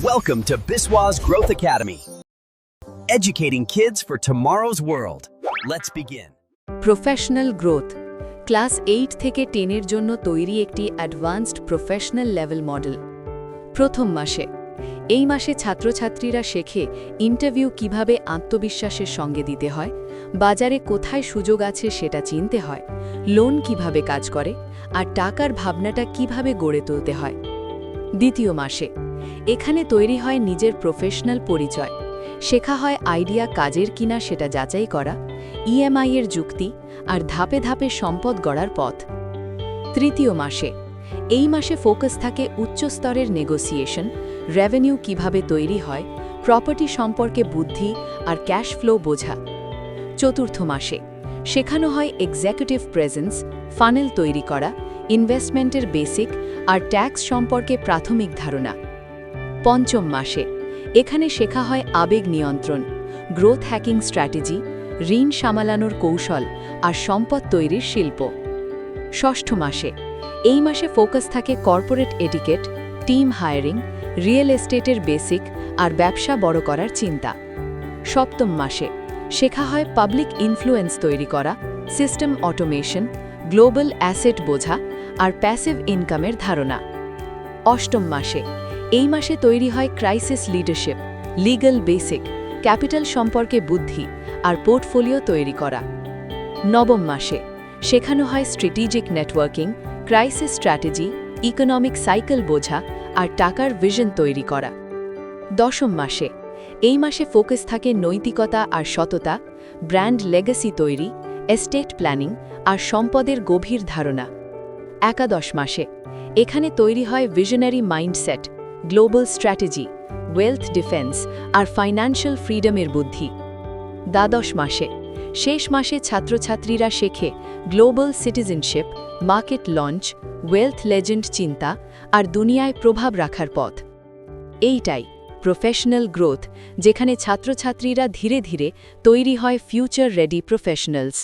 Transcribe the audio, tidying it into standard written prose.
Welcome to Biswa's Growth Academy, educating kids for tomorrow's world. Let's begin. Professional growth class 8 থেকে 10 এর জন্য তৈরি একটি অ্যাডভান্সড প্রফেশনাল লেভেল মডেল। প্রথম মাসে এই মাসে ছাত্রছাত্রীরা শেখে ইন্টারভিউ কিভাবে আত্মবিশ্বাসের সঙ্গে দিতে হয়, বাজারে কোথায় সুযোগ আছে সেটা চিনতে হয়, লোন কিভাবে কাজ করে আর টাকার ভাবনাটা কিভাবে গড়ে তুলতে হয়। দ্বিতীয় মাসে এখানে তৈরি হয় নিজের প্রফেশনাল পরিচয়, শেখা হয় আইডিয়া কাজের কিনা সেটা যাচাই করা, ইএমআই এর যুক্তি আর ধাপে ধাপে সম্পদ গড়ার পথ। তৃতীয় মাসে এই মাসে ফোকাস থাকে উচ্চ স্তরের নেগোসিয়েশন, রেভিনিউ কিভাবে তৈরি হয়, প্রপার্টি সম্পর্কে বুদ্ধি আর ক্যাশ ফ্লো বোঝা। চতুর্থ মাসে শেখানো হয় এক্সিকিউটিভ প্রেজেন্স, ফানেল তৈরি করা, ইনভেস্টমেন্টের বেসিক আর ট্যাক্স সম্পর্কে প্রাথমিক ধারণা। পঞ্চম মাসে এখানে শেখা হয় আবেগ নিয়ন্ত্রণ, গ্রোথ হ্যাকিং স্ট্র্যাটেজি, ঋণ সামলানোর কৌশল আর সম্পদ তৈরির শিল্প। ষষ্ঠ মাসে এই মাসে ফোকাস থাকে corporate etiquette, team hiring, real এস্টেটের বেসিক আর ব্যবসা বড় করার চিন্তা। সপ্তম মাসে শেখা হয় পাবলিক ইনফ্লুয়েন্স তৈরি করা, সিস্টেম অটোমেশন, গ্লোবাল অ্যাসেট বোঝা আর প্যাসিভ ইনকামের ধারণা। অষ্টম মাসে এই মাসে তৈরি হয় crisis leadership, legal basic, capital সম্পর্কে বুদ্ধি আর পোর্টফোলিও তৈরি করা। নবম মাসে শেখানো হয় strategic networking, crisis strategy, economic cycle বোঝা আর টাকার ভিশন তৈরি করা। দশম মাসে এই মাসে ফোকাস থাকে নৈতিকতা আর সততা, ব্র্যান্ড লেগাসি তৈরি, এস্টেট প্ল্যানিং আর সম্পদের গভীর ধারণা। একাদশ মাসে এখানে তৈরি হয় visionary mindset, global strategy, wealth defence আর ফাইন্যান্সিয়াল ফ্রিডমের বুদ্ধি। দ্বাদশ মাসে শেষ মাসে ছাত্রছাত্রীরা শেখে global citizenship, market launch, wealth legend চিন্তা আর দুনিয়ায় প্রভাব রাখার পথ। এইটাই প্রফেশনাল গ্রোথ, যেখানে ছাত্রছাত্রীরা ধীরে ধীরে তৈরি হয় ফিউচার রেডি প্রফেশনালস।